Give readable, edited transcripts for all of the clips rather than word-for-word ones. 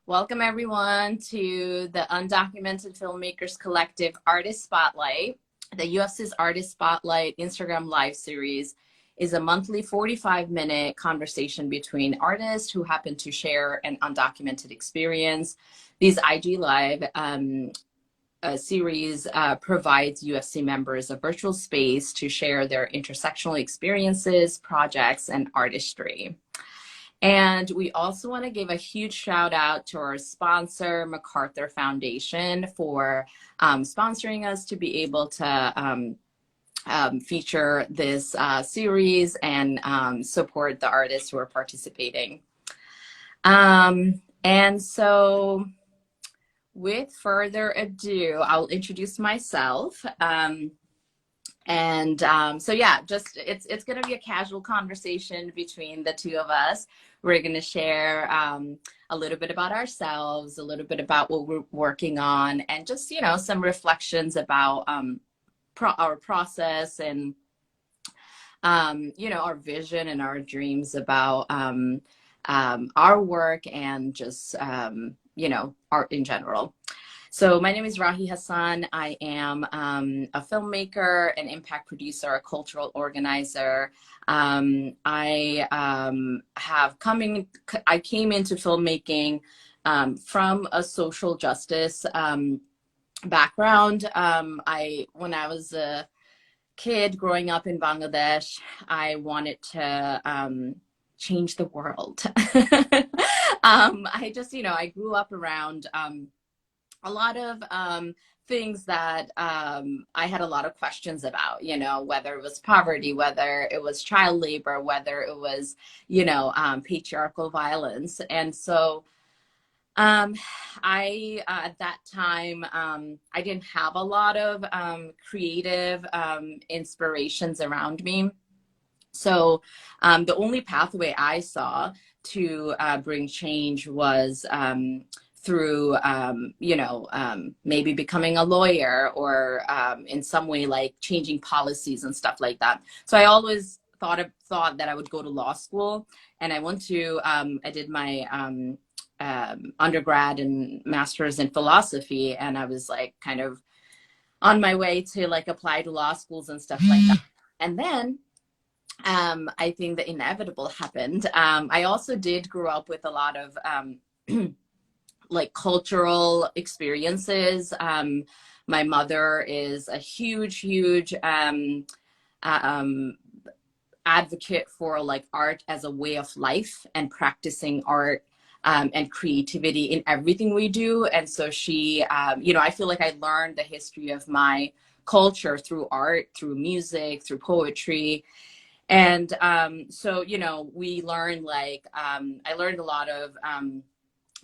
Welcome everyone to the Undocumented Filmmakers Collective Artist Spotlight. The UFC's Artist Spotlight Instagram Live series is a monthly 45-minute conversation between artists who happen to share an undocumented experience. These IG Live series provides UFC members a virtual space to share their intersectional experiences, projects, and artistry. And we also want to give a huge shout out to our sponsor, MacArthur Foundation, for sponsoring us to be able to feature this series and support the artists who are participating. And so with further ado, I'll introduce myself. So yeah, just it's going to be a casual conversation between the two of us. We're going to share a little bit about ourselves, a little bit about what we're working on, and just, you know, some reflections about our process and, you know, our vision and our dreams about our work and just, you know, art in general. So my name is Rahi Hasan. I am a filmmaker, an impact producer, a cultural organizer. I came into filmmaking from a social justice background. When I was a kid growing up in Bangladesh, I wanted to change the world. I just, you know, I grew up around a lot of things that I had a lot of questions about, you know, whether it was poverty, whether it was child labor, whether it was, you know, patriarchal violence. And so at that time, I didn't have a lot of creative inspirations around me. So the only pathway I saw to bring change was through, you know, maybe becoming a lawyer or in some way like changing policies and stuff like that. So I always thought that I would go to law school, and I went to, I did my undergrad and master's in philosophy, and I was like kind of on my way to like apply to law schools and stuff like that. And then I think the inevitable happened. I also did grow up with a lot of like cultural experiences. My mother is a huge advocate for like art as a way of life and practicing art and creativity in everything we do. And so she, you know, I feel like I learned the history of my culture through art, through music, through poetry. And so, you know, we learned like, I learned a lot of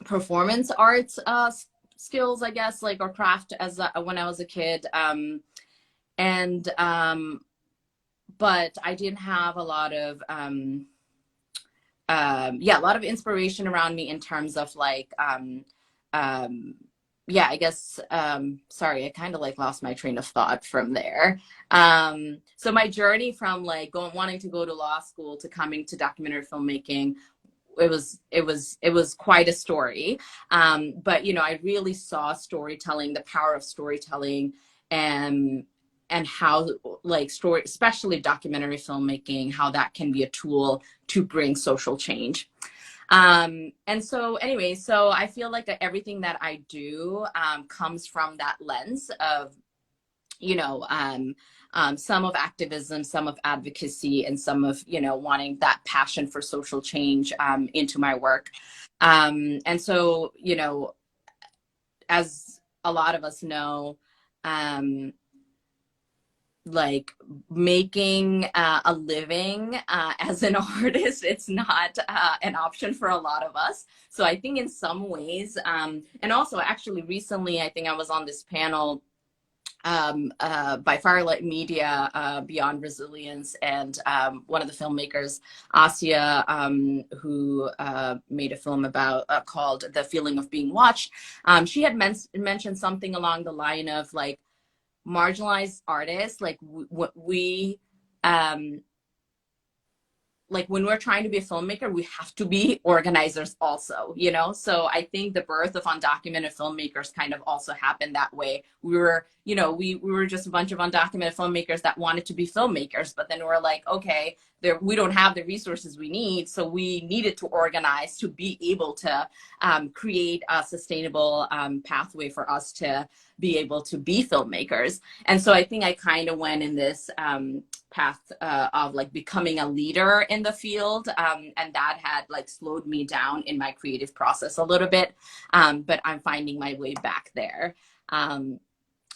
performance arts skills, I guess, like, or craft as when I was a kid. But I didn't have a lot of, yeah, a lot of inspiration around me in terms of like, yeah, I guess, sorry, I kind of like lost my train of thought from there. So my journey from like wanting to go to law school to coming to documentary filmmaking, it was quite a story. But, you know, I really saw storytelling, the power of storytelling, and how like story, especially documentary filmmaking, how that can be a tool to bring social change. And so anyway, so I feel like that everything that I do comes from that lens of, you know, some of activism, some of advocacy, and some of, you know, wanting that passion for social change into my work. And so, you know, as a lot of us know, like making a living as an artist, it's not an option for a lot of us. So I think in some ways, and also actually recently, I think I was on this panel by Firelight Media, Beyond Resilience, and one of the filmmakers, Asia, who made a film about called The Feeling of Being Watched. She had mentioned something along the line of like marginalized artists, like we like when we're trying to be a filmmaker, we have to be organizers also, you know? So I think the birth of undocumented filmmakers kind of also happened that way. We were, you know, we were just a bunch of undocumented filmmakers that wanted to be filmmakers, but then we're like, okay, we don't have the resources we need. So we needed to organize to be able to create a sustainable pathway for us to be able to be filmmakers. And so I think I kind of went in this path of like becoming a leader in the field, and that had like slowed me down in my creative process a little bit, but I'm finding my way back there.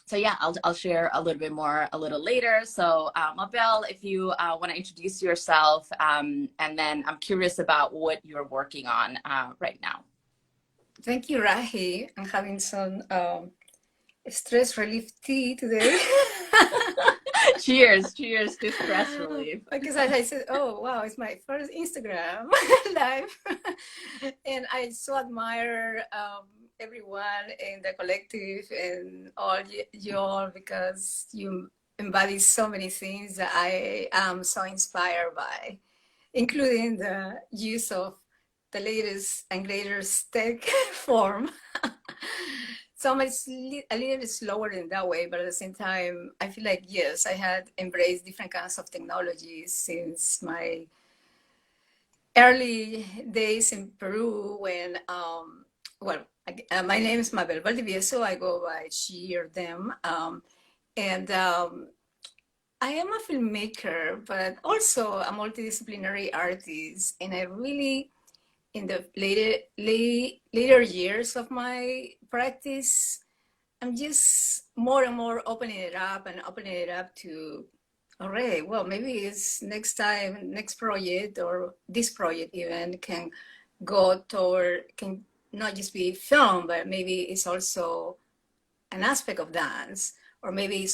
So yeah, I'll share a little bit more a little later. So Mabel, if you want to introduce yourself, and then I'm curious about what you're working on right now. Thank you, Rahi. I'm having some stress relief tea today. Cheers to stress relief. Because I said, oh, wow, it's my first Instagram live. And I so admire everyone in the collective and all you all, because you embody so many things that I am so inspired by, including the use of the latest and greatest tech form. So I'm a little bit slower in that way, but at the same time, I feel like, yes, I had embraced different kinds of technologies since my early days in Peru when, well, my name is Mabel Valdiviezo. I go by she or them. And I am a filmmaker, but also a multidisciplinary artist. And I really, in the later years of my practice, I'm just more and more opening it up to, all right, well, maybe it's next time, next project or this project even can go toward, can not just be film, but maybe it's also an aspect of dance, or maybe it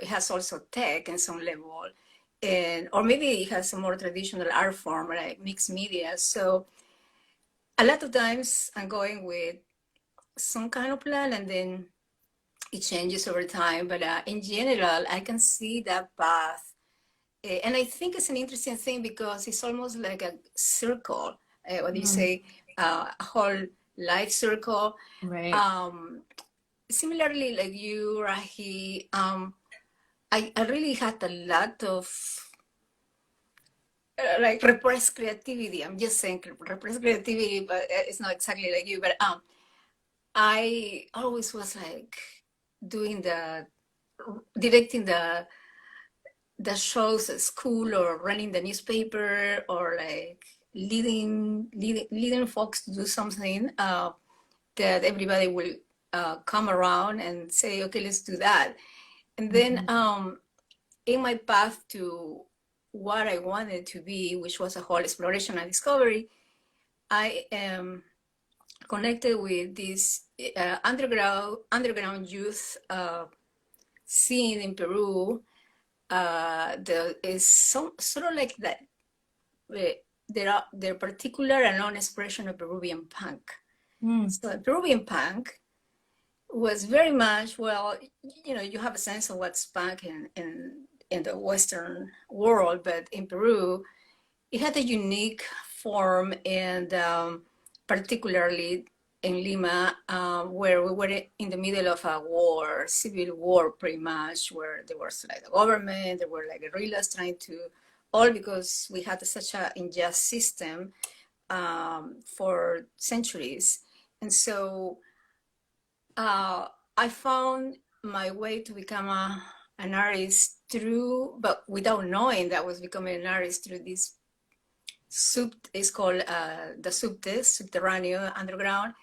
has also tech in some level, and or maybe it has a more traditional art form like mixed media. So a lot of times I'm going with some kind of plan and then it changes over time. But in general, I can see that path. And I think it's an interesting thing because it's almost like a circle. What do you say? A whole life circle. Right. Similarly, like you, Rahi, I really had a lot of like repressed creativity. I'm just saying repressed creativity, but it's not exactly like you. But I always was like directing the shows at school or running the newspaper or like leading folks to do something that everybody will come around and say, okay, let's do that. And then in my path to what I wanted to be, which was a whole exploration and discovery, I am connected with this underground youth scene in Peru. There is some sort of like that. They're particular and own expression of Peruvian punk. So Peruvian punk was very much, well, you know, you have a sense of what's punk in the Western world, but in Peru, it had a unique form, and particularly in Lima, where we were in the middle of a war, civil war, pretty much, where there was like the government, there were like guerrillas trying to, all because we had such an unjust system for centuries. And so I found my way to become an artist through, but without knowing that I was becoming an artist through this it's called the subterranean underground.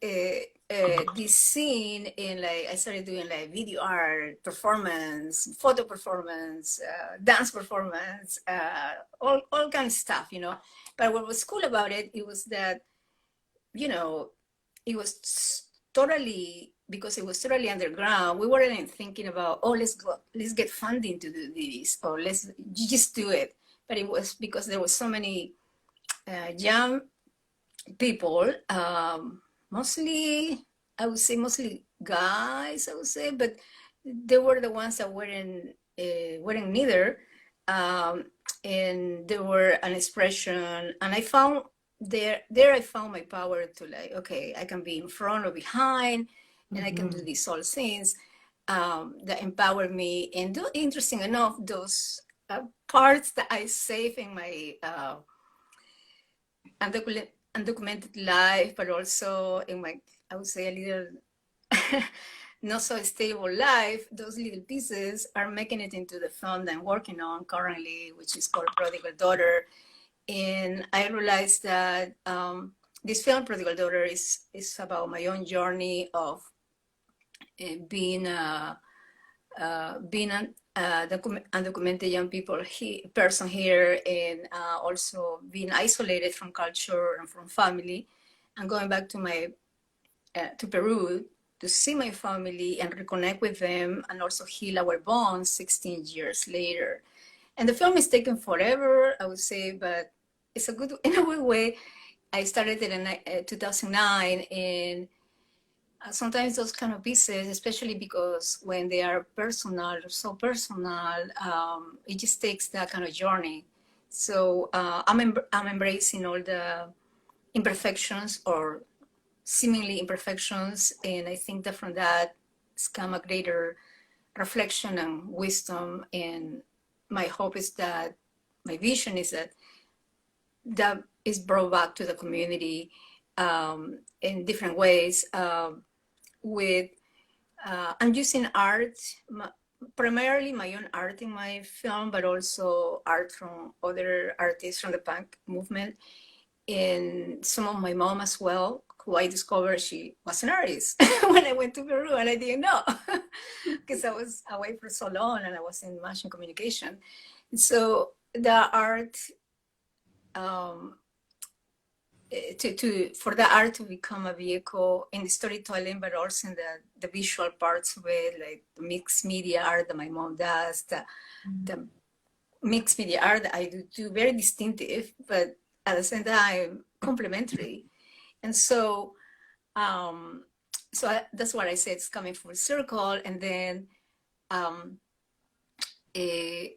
This scene in like, I started doing like video art, performance, photo performance, dance performance, all kind of stuff, you know. But what was cool about it, it was that, you know, it was totally, because it was totally underground, we weren't thinking about, oh, let's get funding to do this, or you just do it. But it was because there were so many young people, mostly, I would say mostly guys, I would say, but they were the ones that weren't neither. um, and there were an expression, and I found there I found my power to like, okay, I can be in front or behind, and I can do these all things that empower me. And do, interesting enough, those parts that I save in my undocumented life, but also in my, I would say, a little not so stable life, those little pieces are making it into the film that I'm working on currently, which is called Prodigal Daughter. And I realized that this film, Prodigal Daughter, is about my own journey of being being an undocumented young person here, and also being isolated from culture and from family, and going back to my to Peru to see my family and reconnect with them, and also heal our bonds 16 years later. And the film is taken forever, I would say, but it's a good, in a good way. I started it in 2009, and sometimes those kind of pieces, especially because when they are personal, so personal, it just takes that kind of journey. So I'm embracing all the imperfections or seemingly imperfections, and I think that from that has come a greater reflection and wisdom. And my hope is that my vision is that that is brought back to the community in different ways. With I'm using art, primarily my own art in my film, but also art from other artists from the punk movement, and some of my mom as well, who I discovered she was an artist when I went to Peru, and I didn't know because I was away for so long and I was in mass communication. So the art, um, for the art to become a vehicle in the storytelling, but also in the visual parts of it, like the mixed media art that my mom does, the mixed media art that I do too, very distinctive, but at the same time complementary. And so, that's what I said. It's coming full circle. And then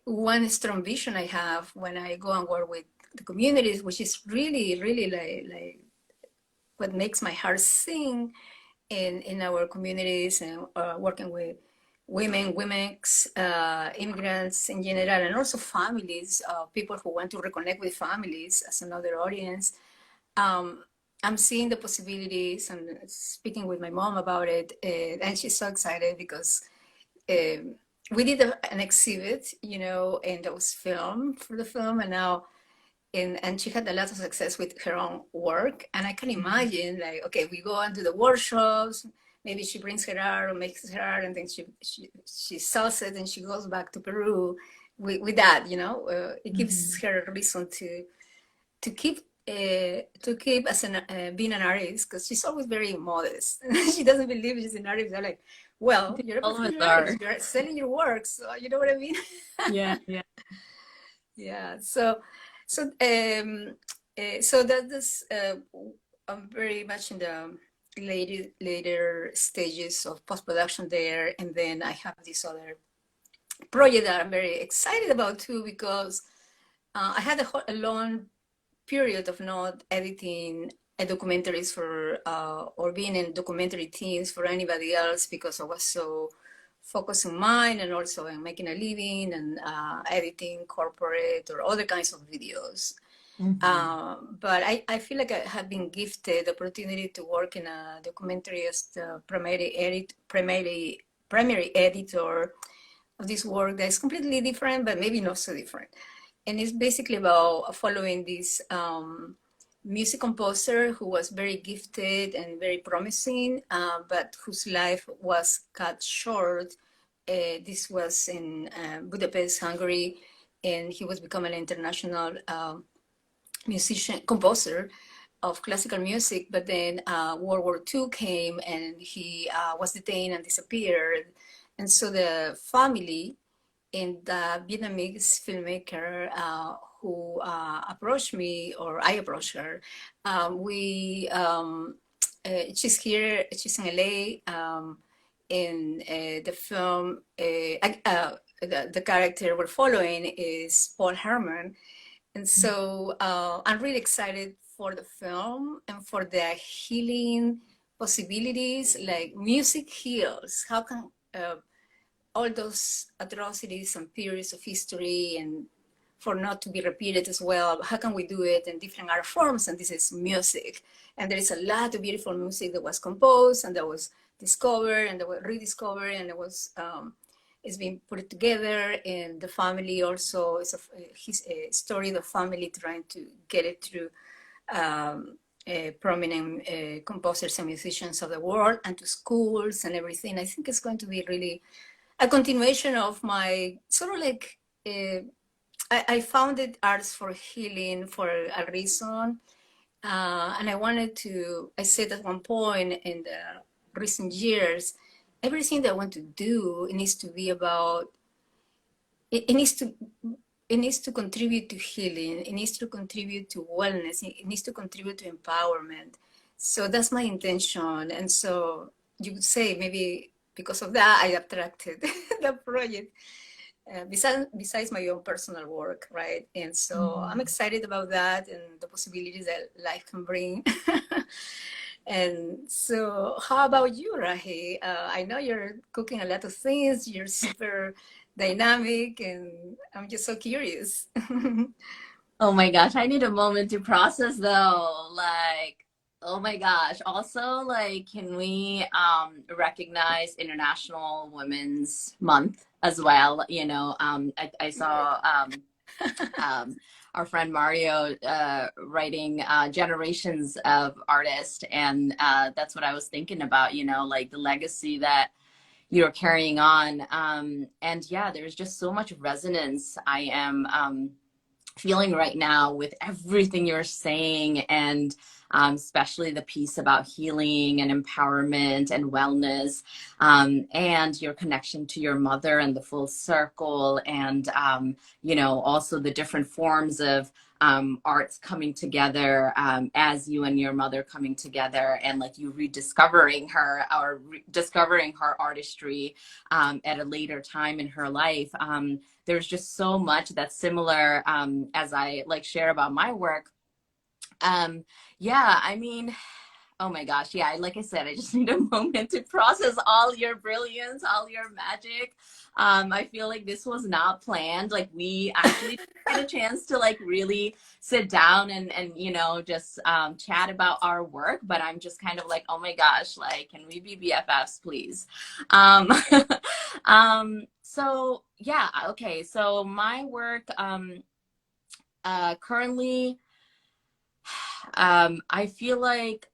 one strong vision I have when I go and work with the communities, which is really, really like what makes my heart sing in our communities, and working with women, immigrants in general, and also families, people who want to reconnect with families as another audience. I'm seeing the possibilities and speaking with my mom about it, and she's so excited because we did an exhibit, and that was filmed for the film, and now, and she had a lot of success with her own work. And I can imagine, like, okay, we go and do the workshops, maybe she brings her art or makes her art, and then she sells it, and she goes back to Peru with that, it gives her a reason to keep as being an artist, because she's always very modest. She doesn't believe she's an artist. They're like, well, you're a professional artist, you're selling your work, so you know what I mean? Yeah. Yeah. So that is I'm very much in the later stages of post-production there, and then I have this other project that I'm very excited about too, because I had a long period of not editing documentaries for or being in documentary teams for anybody else, because I was so focused on mine, and also in making a living and editing corporate or other kinds of videos. But I feel like I have been gifted the opportunity to work in a documentary as the primary editor of this work that is completely different, but maybe not so different. And it's basically about following this music composer who was very gifted and very promising, but whose life was cut short. This was in Budapest, Hungary, and he was becoming an international composer of classical music. But then World War II came, and he was detained and disappeared. And so the family and the Vietnamese filmmaker who approached me, or I approached her, she's in LA, in the film, the character we're following is Paul Herman. And so I'm really excited for the film and for the healing possibilities, like music heals. How can all those atrocities and periods of history and for not to be repeated as well, how can we do it in different art forms? And this is music. And there is a lot of beautiful music that was composed and that was discovered and that was rediscovered and it was it's being put together. And the family also is a story of the family trying to get it through prominent composers and musicians of the world and to schools and everything. I think it's going to be really a continuation of my sort of like I founded Arts for Healing for a reason. And I wanted to, I said at one point in the recent years, everything that I want to do, it needs to be about, it needs to contribute to healing. It needs to contribute to wellness. It needs to contribute to empowerment. So that's my intention. And so you would say maybe because of that, I attracted the project. Besides my own personal work, right? And so I'm excited about that and the possibilities that life can bring. And so how about you, Rahi? I know you're cooking a lot of things. You're super dynamic and I'm just so curious. Oh my gosh, I need a moment to process though. Like, oh my gosh. Also, like, can we recognize International Women's Month as well? You know, I saw our friend Mario writing generations of artists, and that's what I was thinking about, you know, like the legacy that you're carrying on. And yeah, there's just so much resonance I am feeling right now with everything you're saying, and especially the piece about healing and empowerment and wellness, and your connection to your mother and the full circle, and you know, also the different forms of arts coming together, as you and your mother coming together, and like you rediscovering her or discovering her artistry at a later time in her life. There's just so much that's similar as I like share about my work. Yeah, I mean, oh my gosh, yeah, like I said, I just need a moment to process all your brilliance, all your magic. I feel like this was not planned. Like we actually had a chance to like really sit down and you know, just chat about our work, but I'm just kind of like, oh my gosh, like, can we be BFFs, please? Um, so yeah, okay, so my work currently, I feel like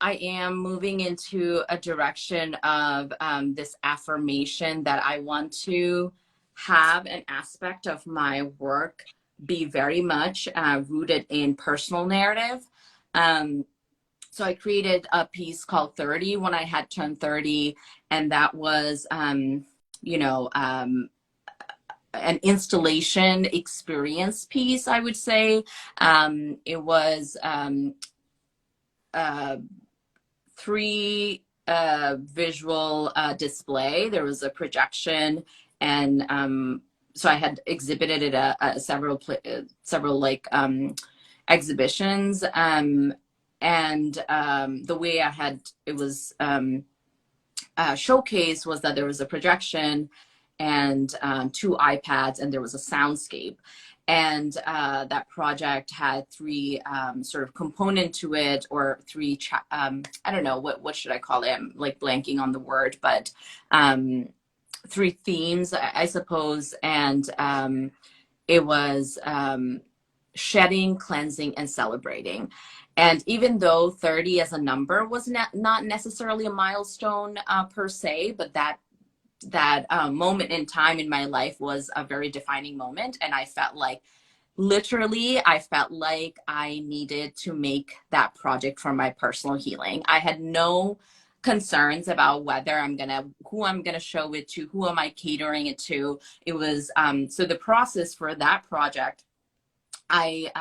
I am moving into a direction of this affirmation that I want to have an aspect of my work be very much rooted in personal narrative. So I created a piece called 30 when I had turned 30, and that was, you know, an installation experience piece, I would say. It was three visual display. There was a projection, and so I had exhibited it at several like exhibitions, and the way I had it was showcased was that there was a projection and two iPads, and there was a soundscape. And that project had three sort of component to it, or three, I don't know, what should I call it? I'm like blanking on the word, but three themes, I suppose. And it was shedding, cleansing, and celebrating. And even though 30 as a number was not necessarily a milestone per se, but that moment in time in my life was a very defining moment. And I felt like, literally, I felt like I needed to make that project for my personal healing. I had no concerns about who I'm gonna show it to, who am I catering it to. It was, so the process for that project, I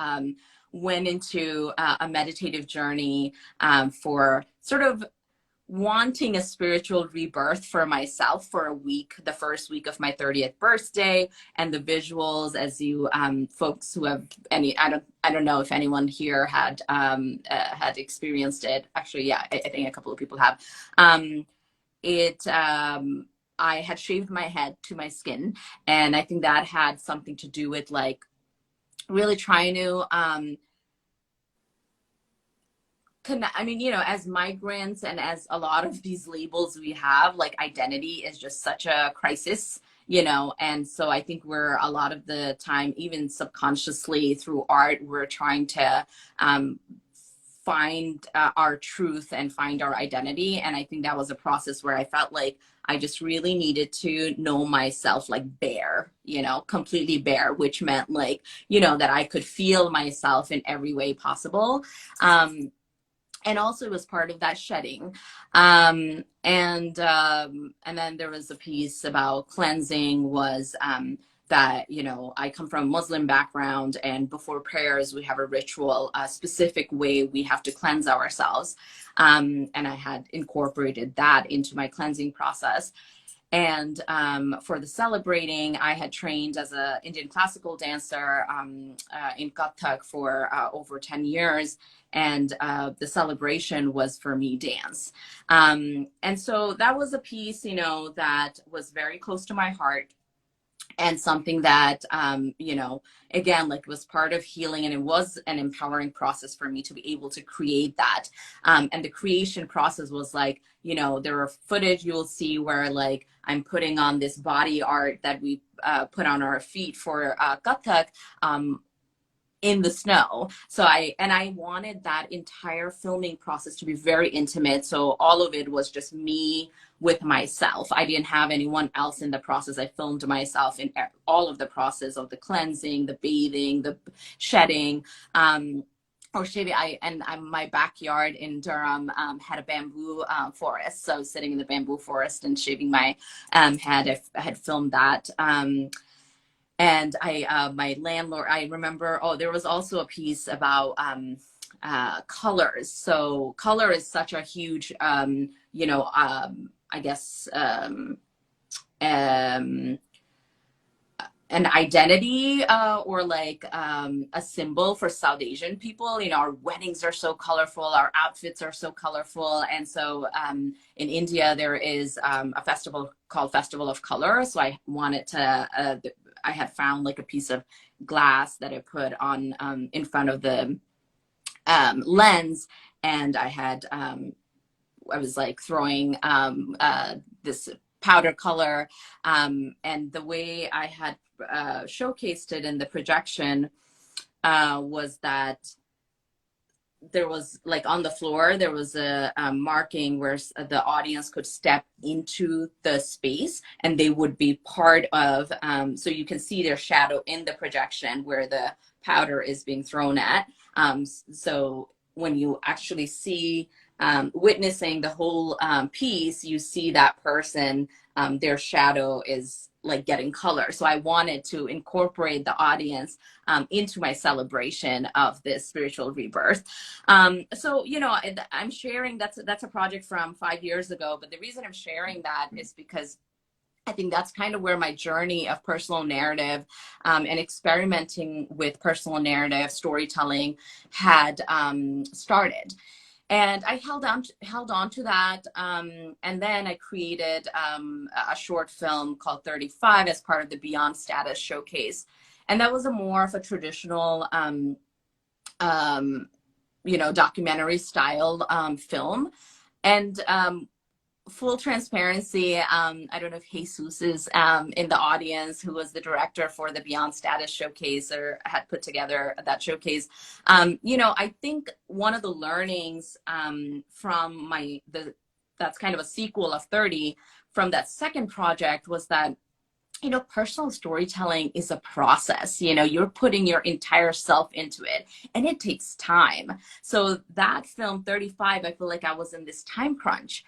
went into a meditative journey for sort of wanting a spiritual rebirth for myself for a week, the first week of my 30th birthday. And the visuals, as you folks who have any, I don't know if anyone here had experienced it. Actually, yeah, I think a couple of people have. I had shaved my head to my skin, and I think that had something to do with like really trying to I mean, you know, as migrants and as a lot of these labels we have, like identity is just such a crisis, you know. And so I think we're a lot of the time, even subconsciously through art, we're trying to find our truth and find our identity. And I think that was a process where I felt like I just really needed to know myself like bare, you know, completely bare, which meant like, you know, that I could feel myself in every way possible. And also it was part of that shedding. And then there was a piece about cleansing was that, you know, I come from a Muslim background, and before prayers, we have a ritual, a specific way we have to cleanse ourselves. And I had incorporated that into my cleansing process. And for the celebrating, I had trained as an Indian classical dancer in Kathak for over 10 years. And the celebration was for me dance. And so that was a piece, you know, that was very close to my heart. And something that, you know, again, like was part of healing, and it was an empowering process for me to be able to create that. And the creation process was like, you know, there are footage you'll see where like I'm putting on this body art that we put on our feet for Kathak in the snow. So I wanted that entire filming process to be very intimate. So all of it was just me with myself. I didn't have anyone else in the process. I filmed myself in all of the process of the cleansing, the bathing, the shedding, or shaving. My backyard in Durham had a bamboo forest. So I was sitting in the bamboo forest and shaving my head. I had filmed that. And my landlord, I remember, there was also a piece about colors. So color is such a huge, you know, I guess, an identity or like a symbol for South Asian people. You know, our weddings are so colorful, our outfits are so colorful. And so in India, there is a festival called Festival of Color. So I wanted to, I had found like a piece of glass that I put on in front of the lens. And I had, I was like throwing this powder color. And the way I had showcased it in the projection was that there was like on the floor, there was a marking where the audience could step into the space and they would be part of, so you can see their shadow in the projection where the powder is being thrown at. So when you actually see witnessing the whole piece, you see that person, their shadow is like getting color. So I wanted to incorporate the audience into my celebration of this spiritual rebirth. So, you know, I'm sharing, that's a project from 5 years ago, but the reason I'm sharing that is because I think that's kind of where my journey of personal narrative and experimenting with personal narrative storytelling had started. And I held on to that. And then I created a short film called 35 as part of the Beyond Status showcase. And that was a more of a traditional, you know, documentary style film. And full transparency, I don't know if Jesus is in the audience, who was the director for the Beyond Status showcase or had put together that showcase. You know, I think one of the learnings from that's kind of a sequel of 30 from that second project was that, you know, personal storytelling is a process. You know, you're putting your entire self into it and it takes time. So that film 35, I feel like I was in this time crunch.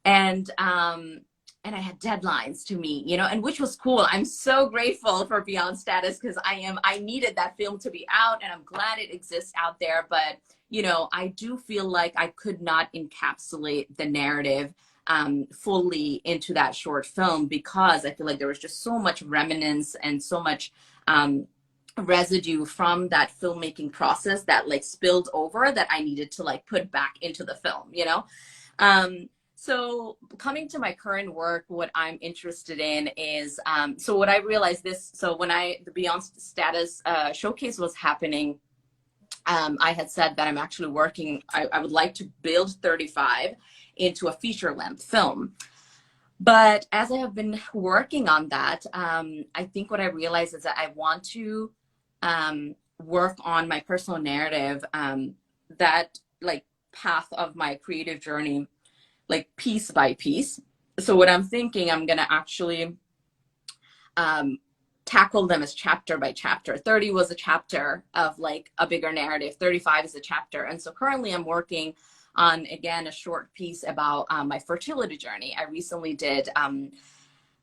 And I had deadlines to meet, you know, and which was cool. I'm so grateful for Beyond Status because I needed that film to be out, and I'm glad it exists out there. But, I do feel like I could not encapsulate the narrative fully into that short film, because I feel like there was just so much remnants and so much residue from that filmmaking process that like spilled over, that I needed to like put back into the film. So coming to my current work, what I'm interested in is, so what I realized so when the Beyond Status showcase was happening, I had said that I'm actually working, I would like to build 35 into a feature length film. But as I have been working on that, I think what I realized is that I want to work on my personal narrative, that like path of my creative journey, like piece by piece. So what I'm thinking, I'm going to actually tackle them as chapter by chapter. 30 was a chapter of like a bigger narrative. 35 is a chapter. And so currently I'm working on, again, a short piece about my fertility journey. I recently did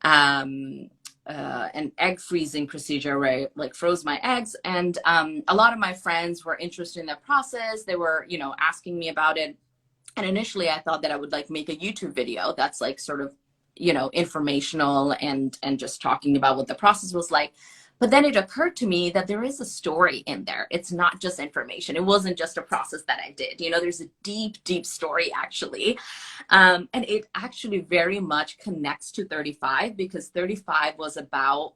an egg freezing procedure where I like froze my eggs, and a lot of my friends were interested in the process. They were, asking me about it. And initially I thought that I would like make a YouTube video that's like sort of, informational and just talking about what the process was like. But then it occurred to me that there is a story in there. It's not just information. It wasn't just a process that I did. There's a deep, deep story actually. And it actually very much connects to 35, because 35 was about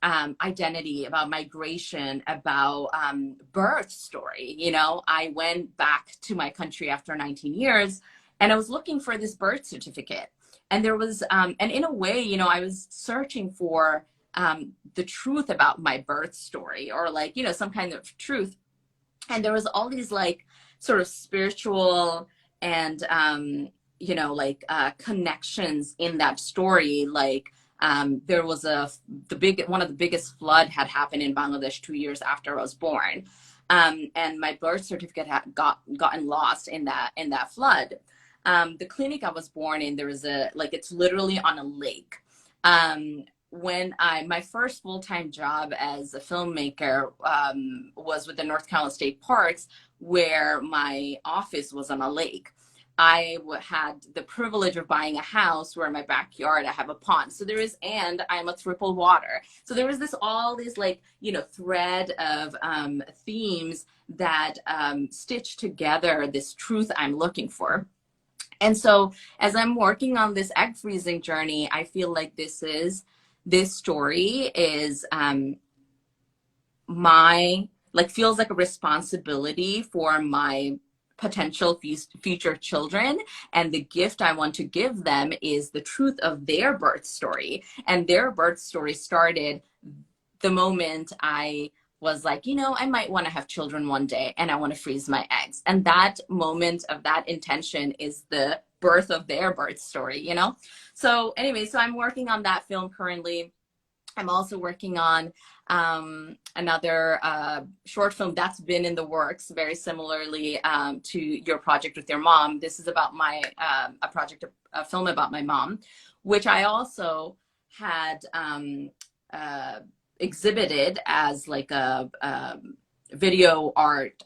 identity, about migration, about birth story. I went back to my country after 19 years and I was looking for this birth certificate. And there was, and in a way, I was searching for the truth about my birth story, or like, some kind of truth. And there was all these like sort of spiritual and, connections in that story. Like, there was one of the biggest flood had happened in Bangladesh 2 years after I was born. And my birth certificate had gotten lost in that flood. The clinic I was born in, there was it's literally on a lake. My first full-time job as a filmmaker was with the North Carolina State Parks, where my office was on a lake. I had the privilege of buying a house where in my backyard I have a pond. So and I'm a triple water. So there was all these thread of themes that stitch together this truth I'm looking for. And so as I'm working on this egg freezing journey, I feel like this story is feels like a responsibility for my potential future children. And the gift I want to give them is the truth of their birth story. And their birth story started the moment I was like, I might want to have children one day and I want to freeze my eggs. And that moment of that intention is the birth of their birth story, So anyway, so I'm working on that film currently. I'm also working on another short film that's been in the works, very similarly to your project with your mom. This is about a film about my mom, which I also had exhibited as like a video art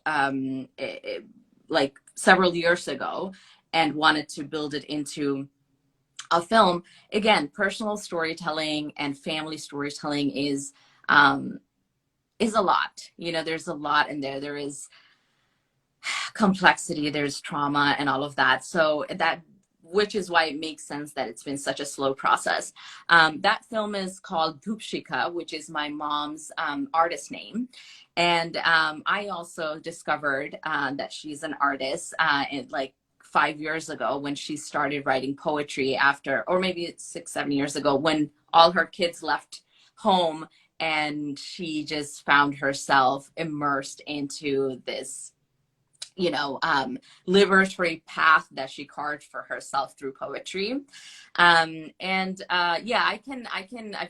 like several years ago, and wanted to build it into a film. Again, personal storytelling and family storytelling is a lot. There's a lot in there. There is complexity, there's trauma and all of that. So which is why it makes sense that it's been such a slow process. That film is called Dhupshika, which is my mom's artist name. And I also discovered that she's an artist like 5 years ago, when she started writing poetry after, or maybe it's 6-7 years ago, when all her kids left home and she just found herself immersed into this liberatory path that she carved for herself through poetry. I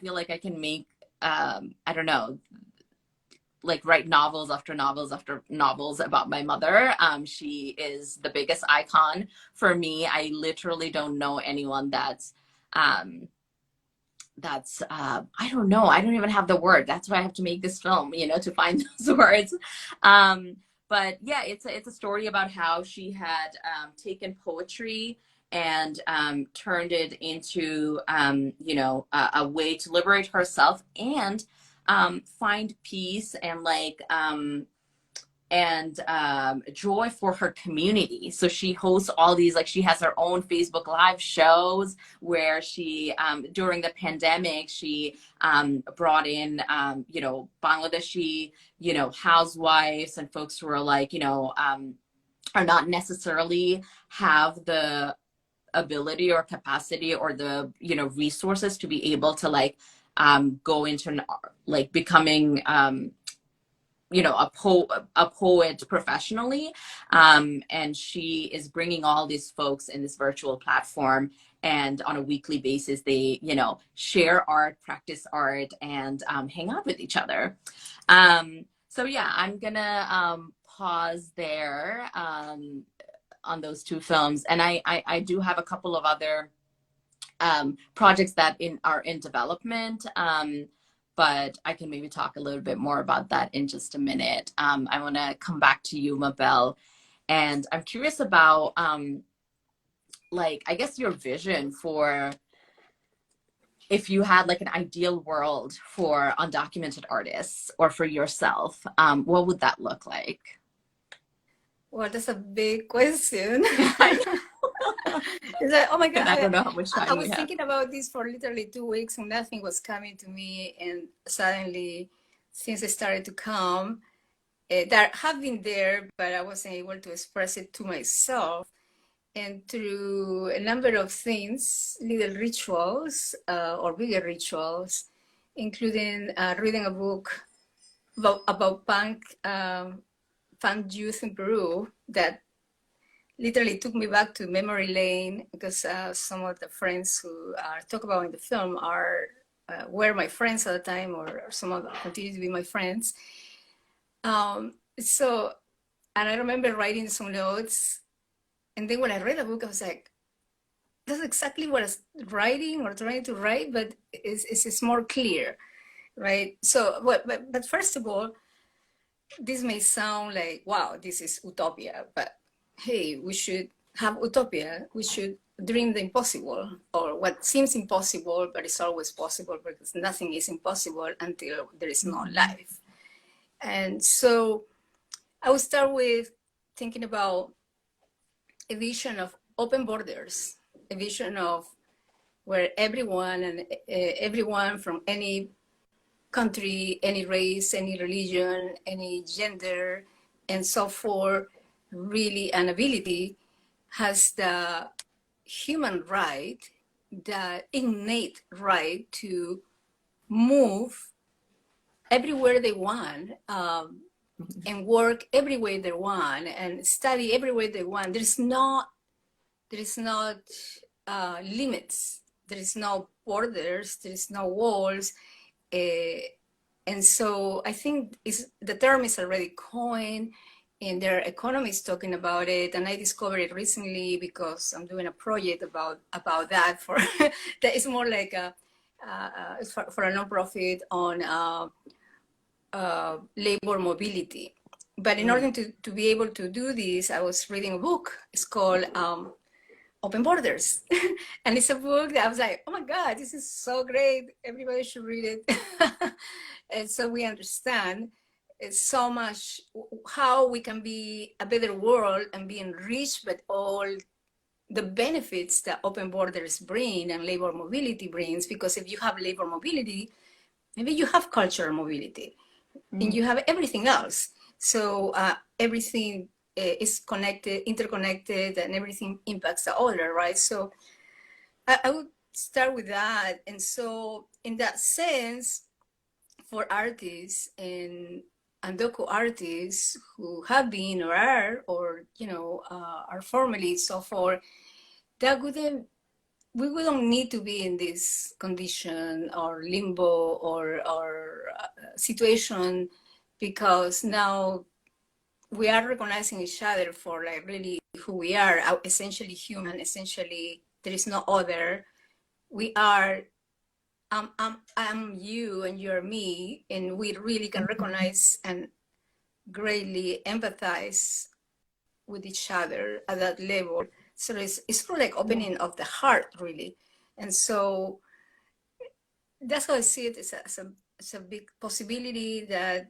feel like I can make, I don't know, like write novels after novels after novels about my mother. She is the biggest icon for me. I literally don't know anyone that's I don't know. I don't even have the word. That's why I have to make this film, to find those words. But yeah, it's a story about how she had taken poetry and turned it into you know, a way to liberate herself and find peace and like and joy for her community. So she hosts all these, like she has her own Facebook Live shows where she, during the pandemic, she brought in, you know, Bangladeshi, you know, housewives and folks who are like, you know, are not necessarily have the ability or capacity or the, you know, resources to be able to like go into like becoming you know, a poet professionally, and she is bringing all these folks in this virtual platform, and on a weekly basis they, you know, share art, practice art, and hang out with each other. So yeah, I'm gonna pause there on those two films, and I do have a couple of other projects that are in development. But I can maybe talk a little bit more about that in just a minute. I want to come back to you, Mabel, and I'm curious about like, I guess your vision for if you had like an ideal world for undocumented artists or for yourself, what would that look like? Well, that's a big question. It's like, oh my God, And I don't know how much I time we was have. thinking about this for literally 2 weeks and nothing was coming to me. And suddenly, since it started to come, that have been there, but I wasn't able to express it to myself. And through a number of things, little rituals or bigger rituals, including reading a book about punk youth in Peru that literally took me back to memory lane, because some of the friends who talk about in the film were my friends at the time, or some of them continue to be my friends. So, and I remember writing some notes, and then when I read the book, I was like, that's exactly what I was writing or trying to write, but it's more clear, right? So, but first of all, this may sound like, wow, this is utopia, but hey, we should have utopia. We should dream the impossible, or what seems impossible, but it's always possible, because nothing is impossible until there is no life. And so I would start with thinking about a vision of open borders, a vision of where everyone and everyone from any country, any race, any religion, any gender, and so forth, really an ability, has the human right, the innate right to move everywhere they want, and work everywhere they want, and study everywhere they want. There is not limits. There is no borders. There is no walls. And so I think the term is already coined, and there are economists talking about it. And I discovered it recently because I'm doing a project about that for that is more like for a nonprofit on labor mobility. But in order to be able to do this, I was reading a book. It's called Open Borders. And it's a book that I was like, oh my God, this is so great. Everybody should read it. And so we understand so much how we can be a better world and be enriched by all the benefits that open borders bring and labor mobility brings. Because if you have labor mobility, maybe you have cultural mobility, and you have everything else. So everything is connected, interconnected, and everything impacts the other, right? So I would start with that. And so in that sense, for artists and undocu artists who have been or are, or are formerly so forth, that we wouldn't need to be in this condition or limbo or situation, because now we are recognizing each other for like really who we are, essentially human, essentially there is no other. We are, I'm you and you're me, and we really can recognize and greatly empathize with each other at that level. So it's sort of like opening of the heart, really. And so that's how I see it. It's a big possibility that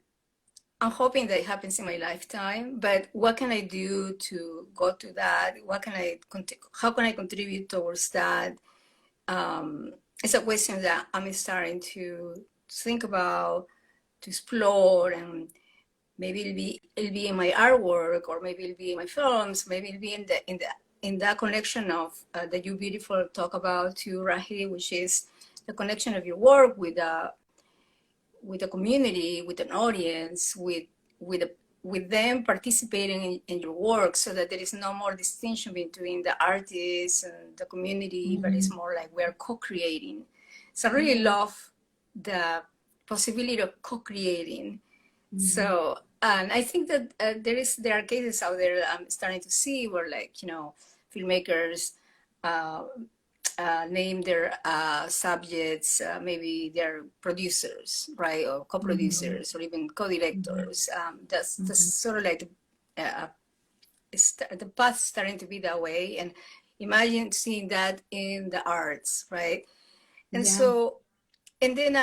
I'm hoping that it happens in my lifetime. But what can I do to go to that? How can I contribute towards that? It's a question that I'm starting to think about, to explore, and maybe it'll be in my artwork, or maybe it'll be in my films, maybe it'll be in that connection of that you beautiful talk about to Rahi, which is the connection of your work with a community, with an audience, with a, with them participating in your work, so that there is no more distinction between the artist and the community, but it's more like we're co-creating. So I really love the possibility of co-creating. So, and I think that there are cases out there that I'm starting to see where, like, filmmakers name their subjects, maybe they're producers, right, or co-producers, or even co-directors. That's sort of like the path starting to be that way, and imagine seeing that in the arts, right? And so, and then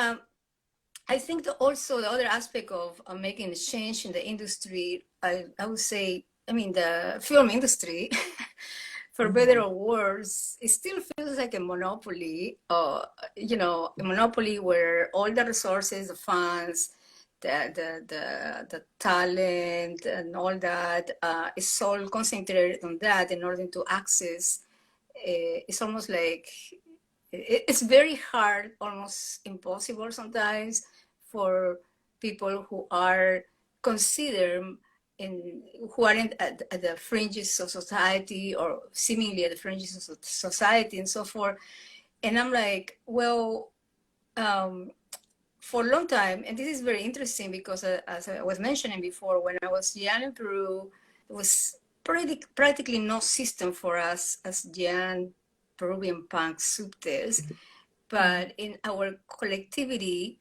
I think that also the other aspect of making a change in the industry, I would say, I mean, the film industry, for better or worse, it still feels like a monopoly, a monopoly where all the resources, the funds, the talent and all that is all concentrated on that in order to access. It's almost like it's very hard, almost impossible sometimes, for people who are considered who aren't at the fringes of society, or seemingly at the fringes of society and so forth. And I'm like, well, for a long time, and this is very interesting because as I was mentioning before, when I was young in Peru, there was practically no system for us as young Peruvian punk subtes, but in our collectivity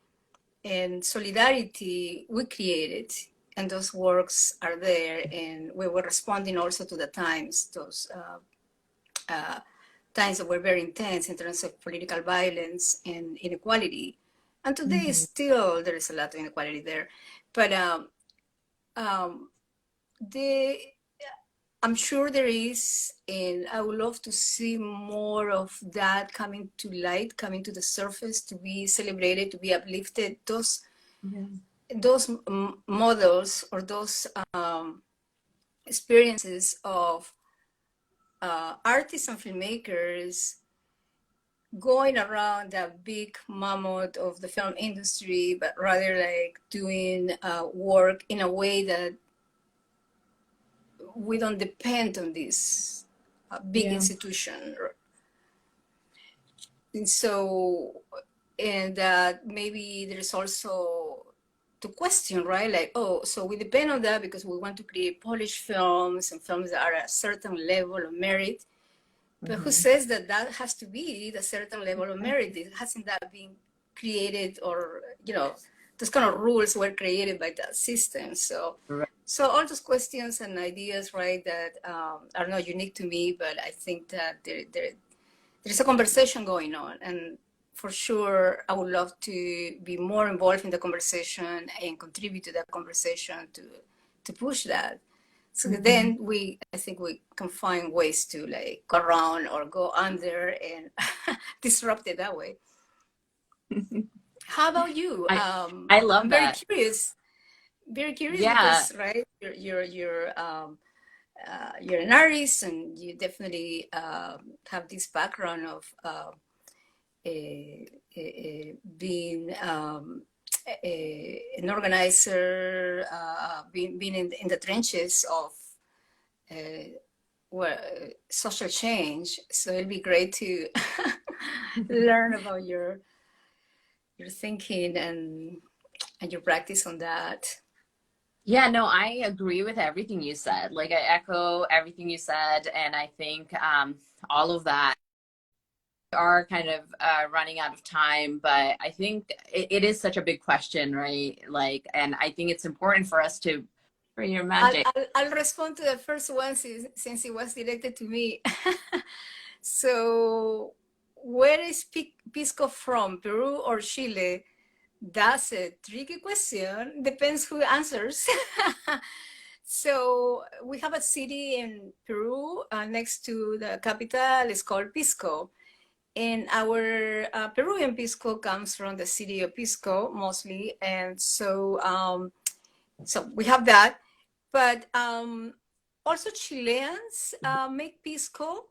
and solidarity, we created, and those works are there, and we were responding also to the times, those times that were very intense in terms of political violence and inequality. And today, still, there is a lot of inequality there. But I'm sure there is, and I would love to see more of that coming to light, coming to the surface, to be celebrated, to be uplifted. Those models, or those experiences of artists and filmmakers going around the big mammoth of the film industry, but rather like doing work in a way that we don't depend on this big institution. And so, and maybe there's also to question, right? Like, oh, so we depend on that because we want to create polished films and films that are at a certain level of merit. But who says that that has to be the certain level of merit? It hasn't that been created, or, those kind of rules were created by that system. So, so all those questions and ideas, right, that are not unique to me, but I think that there's a conversation going on. And for sure, I would love to be more involved in the conversation and contribute to that conversation to push that. So then I think we can find ways to like go around or go under and disrupt it that way. How about you? I love I'm that. Very curious because, right, you're an artist, and you definitely have this background of being an organizer, being in the trenches of social change. So it'd be great to learn about your thinking and your practice on that. Yeah, no, I agree with everything you said. Like, I echo everything you said, and I think all of that are kind of running out of time, but I think it is such a big question, right? Like, and I think it's important for us to for your I'll, magic. I'll respond to the first one since it was directed to me. So, where is Pisco from, Peru or Chile? That's a tricky question. Depends who answers. So, we have a city in Peru next to the capital. It's called Pisco. And our Peruvian Pisco comes from the city of Pisco mostly. And so we have that. But also Chileans make pisco.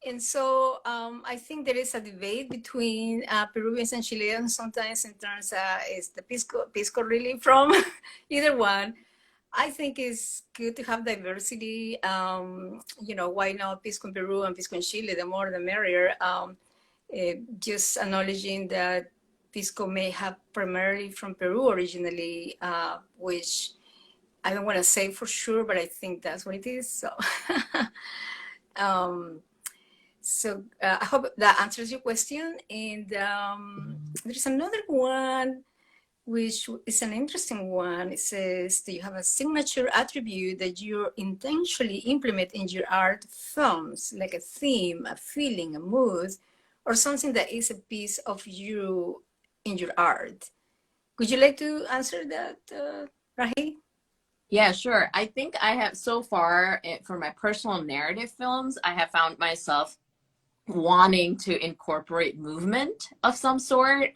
And so I think there is a debate between Peruvians and Chileans sometimes in terms of is the pisco really from either one. I think it's good to have diversity. Why not pisco in Peru and pisco in Chile? The more the merrier. Just acknowledging that pisco may have primarily from Peru originally, which I don't want to say for sure, but I think that's what it is. So, I hope that answers your question. And there's another one, which is an interesting one. It says, do you have a signature attribute that you intentionally implement in your art films, like a theme, a feeling, a mood, or something that is a piece of you in your art? Would you like to answer that, Rahi? Yeah, sure. I think I have so far for my personal narrative films, I have found myself wanting to incorporate movement of some sort.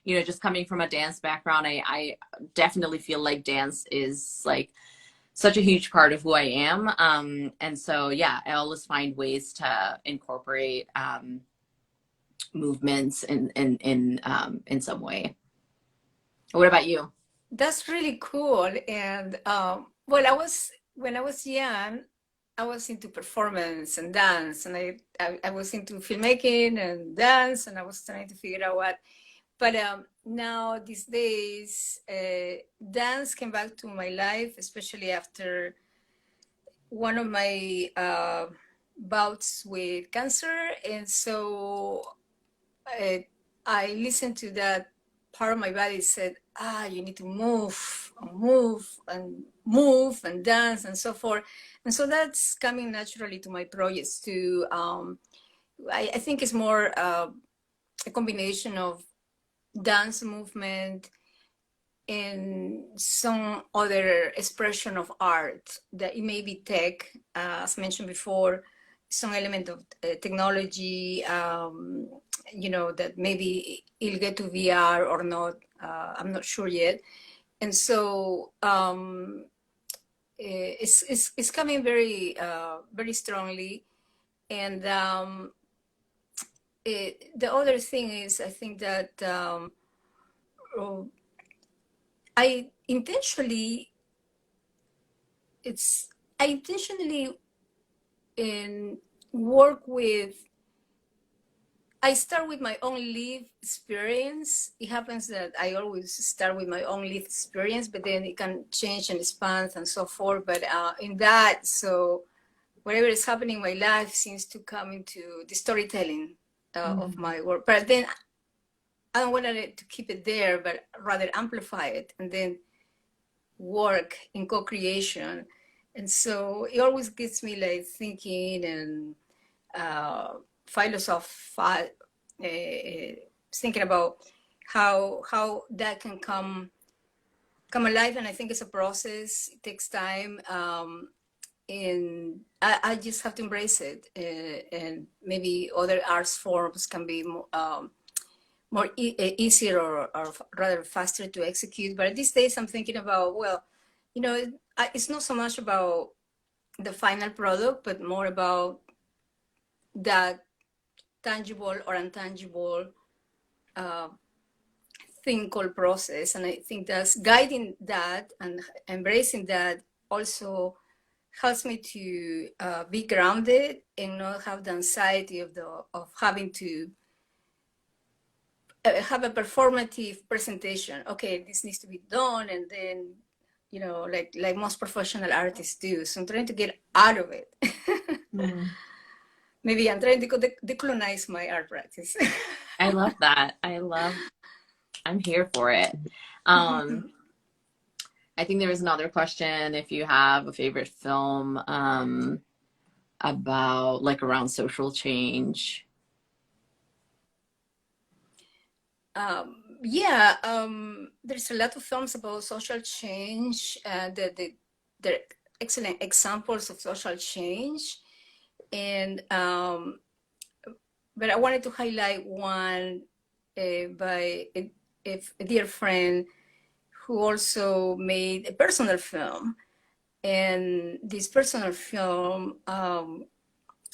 Just coming from a dance background, I definitely feel like dance is like such a huge part of who I am. And so, yeah, I always find ways to incorporate movements in some way. What about you? That's really cool. And when I was young, I was into performance and dance, and I was into filmmaking and dance, and I was trying to figure out what. But now these days, dance came back to my life, especially after one of my bouts with cancer, and so I listened to that part of my body said, you need to move and dance and so forth. And so that's coming naturally to my projects too. I think it's more a combination of dance movement and some other expression of art that it may be tech, as mentioned before, some element of technology, that maybe it'll get to VR or not. I'm not sure yet. And so it's coming very, very strongly. And the other thing is, I think that I intentionally work with. I start with my own lived experience. It happens that I always start with my own lived experience, but then it can change and expand and so forth. But in that, so whatever is happening in my life seems to come into the storytelling of my work. But then I don't want to keep it there, but rather amplify it and then work in co-creation. And so it always gets me like thinking and thinking about how that can come alive. And I think it's a process. It takes time. And I just have to embrace it. And maybe other arts forms can be more easier or rather faster to execute. But these days I'm thinking about, well, it's not so much about the final product, but more about that tangible or intangible thing called process. And I think that's guiding that and embracing that also helps me to be grounded and not have the anxiety of having to have a performative presentation. Okay, this needs to be done, and then like most professional artists do. So I'm trying to get out of it. Maybe I'm trying to decolonize my art practice. I love that. I'm here for it. I I think there was another question if you have a favorite film about like around social change. Yeah, there's a lot of films about social change. They're excellent examples of social change. And but I wanted to highlight one by a dear friend who also made a personal film. And this personal film,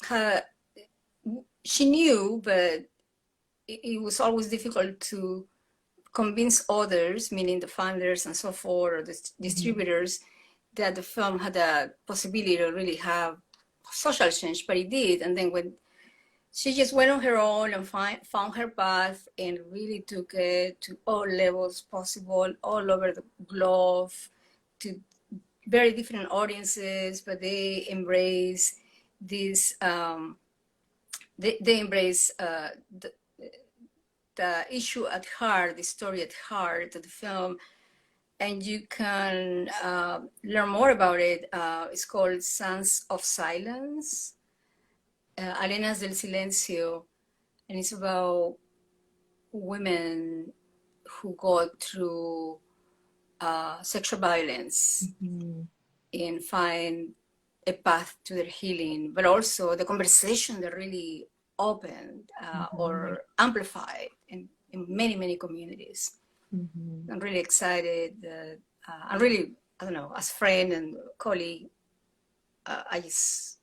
had, she knew, but it was always difficult to convince others, meaning the funders and so forth, or the distributors, that the film had a possibility to really have social change, but it did. And then when she just went on her own and found her path and really took it to all levels possible, all over the globe, to very different audiences, but they embrace this, they embrace the issue at heart, the story at heart of the film, and you can learn more about it. It's called Sons of Silence, Arenas del Silencio, and it's about women who go through sexual violence and find a path to their healing, but also the conversation that really opened or amplified in many, many communities. I'm really excited that I'm really, I don't know, as friend and colleague, it's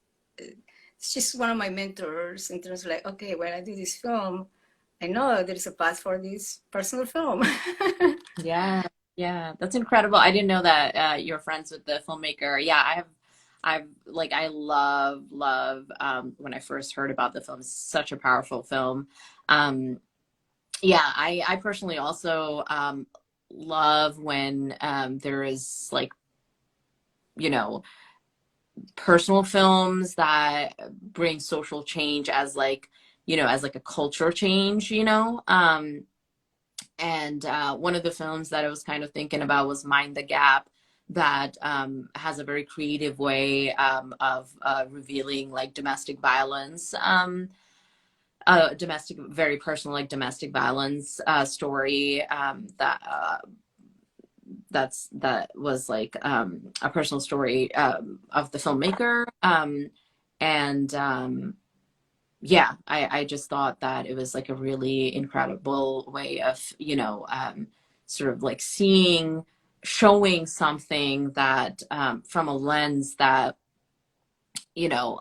just one of my mentors in terms of like, okay, when I do this film, I know there's a path for this personal film. Yeah, yeah, that's incredible. I didn't know that you're friends with the filmmaker. Yeah, I've like I love when I first heard about the film, it's such a powerful film. Yeah, I personally also love when there is like, you know, personal films that bring social change as like, you know, as like a culture change, you know. And one of the films that I was kind of thinking about was Mind the Gap, that has a very creative way of revealing like domestic violence, domestic, very personal, like domestic violence story that was like a personal story of the filmmaker. And yeah, I just thought that it was like a really incredible way of, you know, sort of like showing something that from a lens that, you know,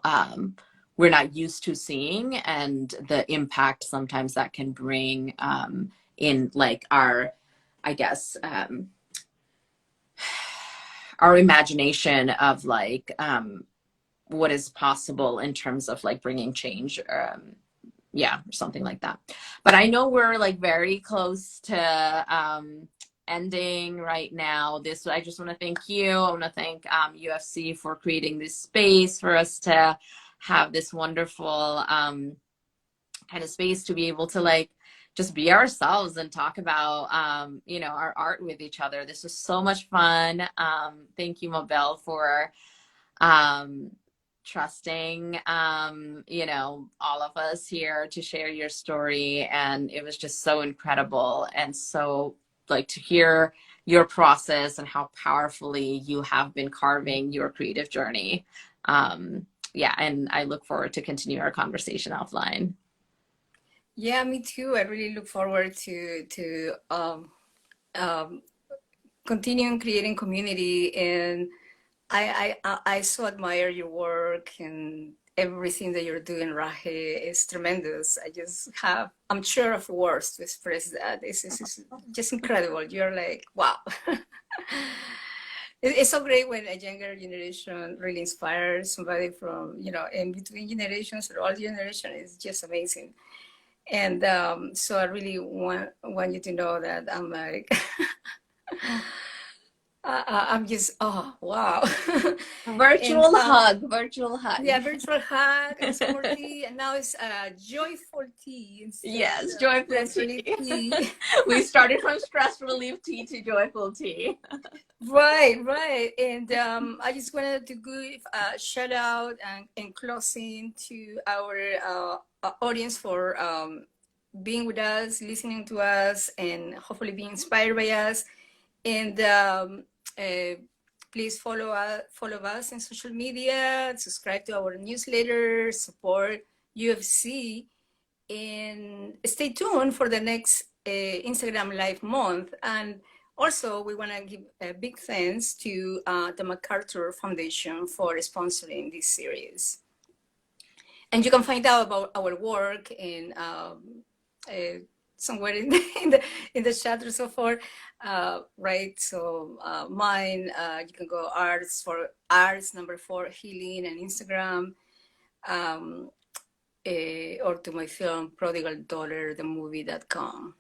we're not used to seeing, and the impact sometimes that can bring in like our, I guess, our imagination of like what is possible in terms of like bringing change, yeah, or something like that. But I know we're like very close to ending right now. This, I just want to thank you. I want to thank UFC for creating this space for us to have this wonderful kind of space to be able to like just be ourselves and talk about you know, our art with each other. This was so much fun. Thank you, Mabel, for trusting you know, all of us here to share your story. And it was just so incredible, and so like to hear your process and how powerfully you have been carving your creative journey. Yeah, and I look forward to continue our conversation offline. Yeah, me too. I really look forward to continuing creating community, and I so admire your work, and everything that you're doing, Rahi, is tremendous. I'm sure of words to express that. It's just incredible. You're like, wow. It's so great when a younger generation really inspires somebody from, you know, in between generations or all generation. Is just amazing. And so I really want you to know that I'm like, I'm just, oh, wow. And Virtual hug, virtual hug. yeah, virtual hug and some more tea, and now it's joyful tea instead Yes, of joyful stress tea. relief tea. We started from stress relief tea to joyful tea. Right, right. And I just wanted to give a shout out and closing to our audience for being with us, listening to us, and hopefully being inspired by us. And uh, please follow us in social media, subscribe to our newsletter, support UFC, and stay tuned for the next Instagram Live month. And also, we want to give a big thanks to the MacArthur Foundation for sponsoring this series. And you can find out about our work in somewhere in in the chat or so forth, right? So mine, you can go arts for arts number 4 healing and Instagram. Or to my film Prodigal Daughter, the movie.com.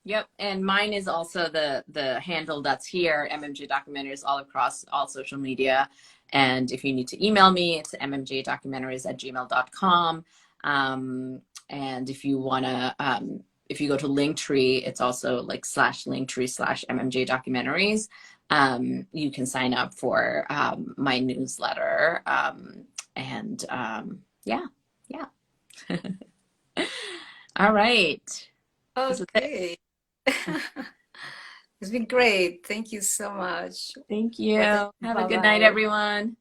Yep, and mine is also the handle that's here, MMJ Documentaries, all across all social media. And if you need to email me, it's mmjdocumentaries@gmail.com. And if you wanna, if you go to Linktree, it's also like /Linktree/MMJ Documentaries. You can sign up for my newsletter. And yeah. All right. Okay. It's been great. Thank you so much. Thank you. Well, Have a good night, bye-bye. everyone.